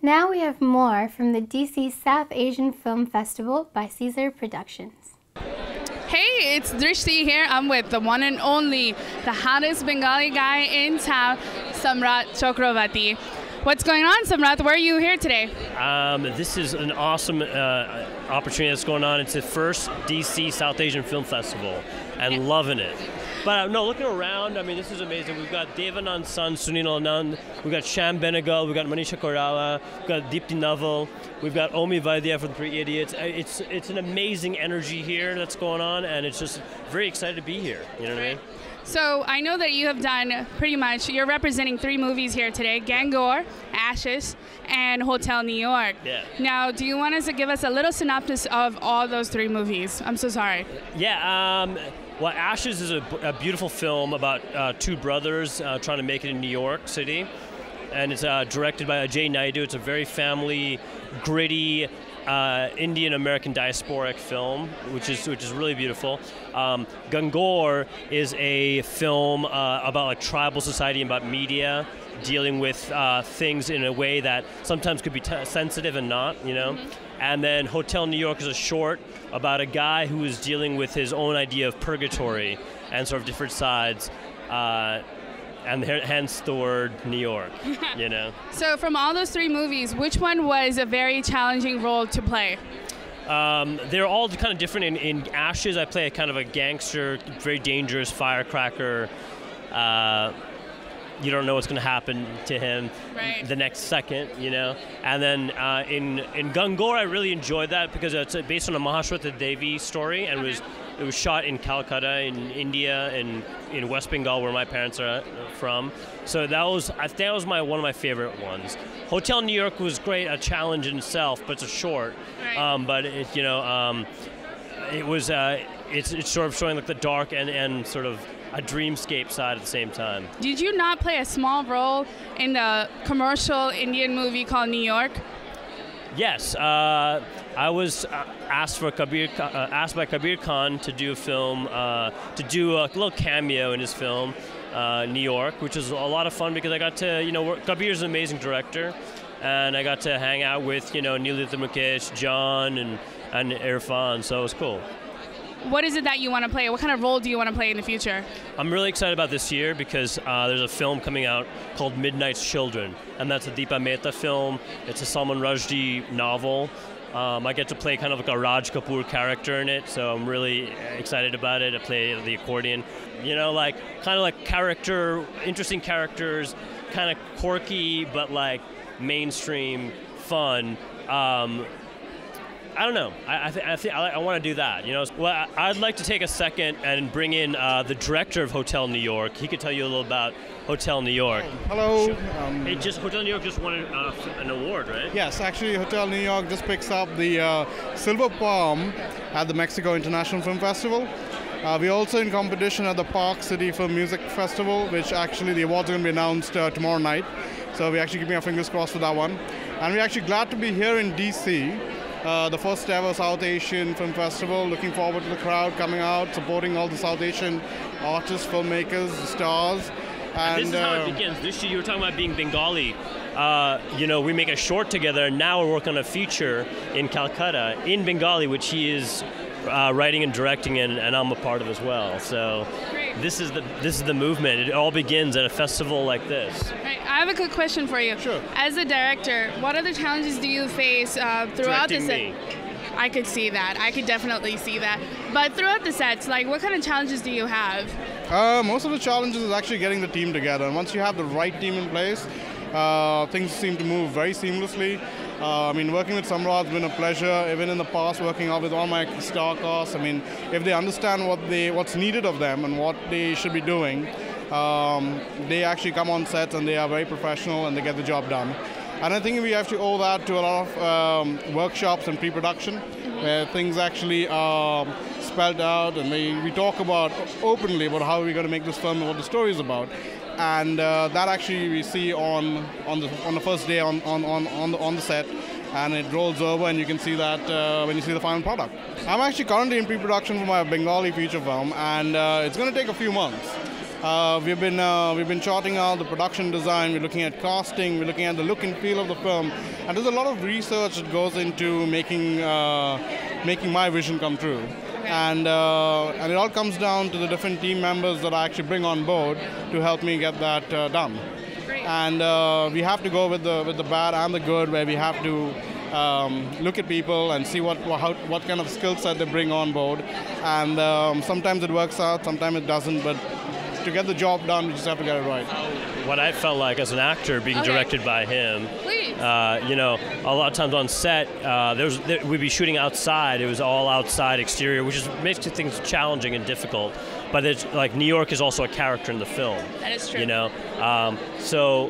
Now we have more from the DC South Asian Film Festival by Caesar Productions. Hey, it's Drishti here. I'm with the one and only, the hottest Bengali guy in town, Samrat Chakravarti. What's going on, Samrat? Where are you here today? This is an awesome opportunity that's going on. It's the first DC South Asian Film Festival, and loving it. But no, looking around, I mean, this is amazing. We've got Devanand's son, Sunil Anand. We've got Sham Benegal. We've got Manisha Koirala. We've got Deepthi Naval. We've got Omi Vaidya from Three Idiots. It's an amazing energy here that's going on, and it's just very excited to be here. You know what I mean? So I know that you have done pretty much, you're representing 3 movies here today, Gangor, Ashes, and Hotel New York. Yeah. Now, do you want us to give us a little synopsis of all those 3 movies? I'm so sorry. Yeah, well, Ashes is a beautiful film about 2 brothers trying to make it in New York City. And it's directed by Ajay Naidu. It's a very family, gritty, Indian-American diasporic film, which is really beautiful. Gangor is a film about like tribal society and about media dealing with things in a way that sometimes could be sensitive and not, you know. Mm-hmm. And then Hotel New York is a short about a guy who is dealing with his own idea of purgatory and sort of different sides. And hence the word New York, you know. So from all those 3 movies, which one was a very challenging role to play? They're all kind of different. In Ashes, I play a kind of a gangster, very dangerous firecracker. You don't know what's going to happen to him the next second, you know. And then in Gangor, I really enjoyed that because it's based on a Mahashweta Devi story, and it was shot in Calcutta, in India, and in West Bengal, where my parents are from. So I think that was one of my favorite ones. Hotel New York was great, a challenge in itself, but it's a short. Right. But it, you know, it was it's sort of showing like the dark and sort of a dreamscape side at the same time. Did you not play a small role in the commercial Indian movie called New York? Yes, I was asked by Kabir Khan to do a film, to do a little cameo in his film, New York, which was a lot of fun because I got to, you know, Kabir's an amazing director, and I got to hang out with, you know, Neelitha Mukesh, John, and Irfan, so it was cool. What is it that you want to play? What kind of role do you want to play in the future? I'm really excited about this year because there's a film coming out called Midnight's Children, and that's a Deepa Mehta film. It's a Salman Rushdie novel. I get to play kind of like a Raj Kapoor character in it, so I'm really excited about it. I play the accordion. You know, like kind of like interesting characters, kind of quirky but like mainstream fun. I don't know. I want to do that. You know, well, I'd like to take a second and bring in the director of Hotel New York. He could tell you a little about Hotel New York. Hello. Sure. Hotel New York just won an award, right? Yes, actually, Hotel New York just picks up the Silver Palm at the Mexico International Film Festival. We're also in competition at the Park City Film Music Festival, which actually the awards are going to be announced tomorrow night. So we're actually keeping our fingers crossed for that one. And we're actually glad to be here in DC. The first ever South Asian Film Festival. Looking forward to the crowd coming out, supporting all the South Asian artists, filmmakers, stars. And this is how it begins. This year you were talking about being Bengali. You know, we make a short together, and now we're working on a feature in Calcutta in Bengali, which he is writing and directing, and I'm a part of as well. So this is the movement. It all begins at a festival like this. Right. I have a quick question for you. Sure. As a director, what other challenges do you face throughout the set? I could see that. I could definitely see that. But throughout the sets, like, what kind of challenges do you have? Most of the challenges is actually getting the team together. And once you have the right team in place, things seem to move very seamlessly. I mean, working with Samrat has been a pleasure. Even in the past, working out with all my star casts. I mean, if they understand what's needed of them and what they should be doing, they actually come on sets and they are very professional and they get the job done. And I think we have to owe that to a lot of workshops and pre-production, where things actually are spelled out and we talk about openly about how we're going to make this film and what the story is about. And that actually we see on the first day on the set, and it rolls over, and you can see that when you see the final product. I'm actually currently in pre-production for my Bengali feature film, and it's going to take a few months. We've been charting out the production design. We're looking at casting. We're looking at the look and feel of the film, and there's a lot of research that goes into making my vision come true. And it all comes down to the different team members that I actually bring on board to help me get that done. Great. And we have to go with the bad and the good, where we have to look at people and see what kind of skill set they bring on board. And sometimes it works out, sometimes it doesn't, but to get the job done, we just have to get it right. What I felt like as an actor being directed by him, a lot of times on set, we'd be shooting outside. It was all outside, exterior, which makes things challenging and difficult. But it's like New York is also a character in the film. That is true. So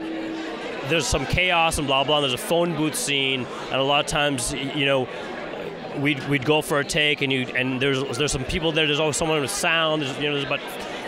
there's some chaos and blah blah. And there's a phone booth scene, and a lot of times, we'd go for a take, and there's some people there. There's always someone with sound. There's about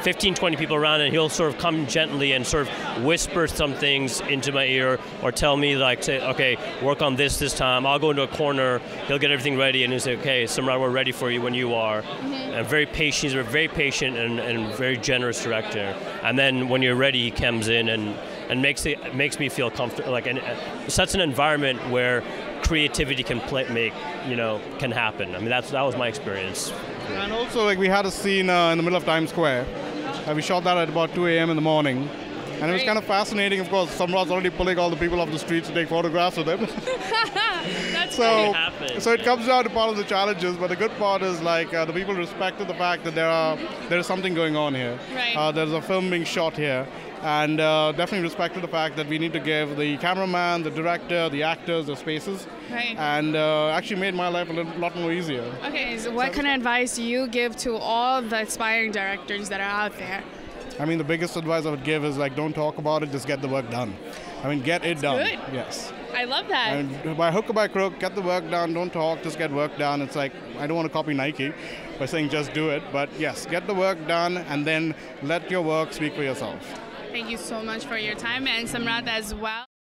15, 20 people around, and he'll sort of come gently and sort of whisper some things into my ear, or tell me, like, say, okay, work on this time. I'll go into a corner, he'll get everything ready, and he'll say, okay, Samrat, we're ready for you when you are. And very patient, he's a very patient and very generous director. And then when you're ready, he comes in and makes me feel comfortable, and sets an environment where creativity can can happen. I mean, that was my experience. And also, we had a scene in the middle of Times Square. We shot that at about 2 a.m. in the morning. And it was kind of fascinating. Of course, Samrat's already pulling all the people off the streets to take photographs with him. That's so it comes down to part of the challenges, but the good part is the people respected the fact that there is something going on here. Right. There's a film being shot here. And definitely respected the fact that we need to give the cameraman, the director, the actors their spaces. Right. And actually made my life a lot more easier. Okay, so what kind of advice do you give to all the aspiring directors that are out there? I mean, the biggest advice I would give is don't talk about it, just get the work done. I mean, get it done. Good. Yes. I love that. And by hook or by crook, get the work done, don't talk, just get work done. It's I don't want to copy Nike by saying just do it, but yes, get the work done and then let your work speak for yourself. Thank you so much for your time, and Samrat as well.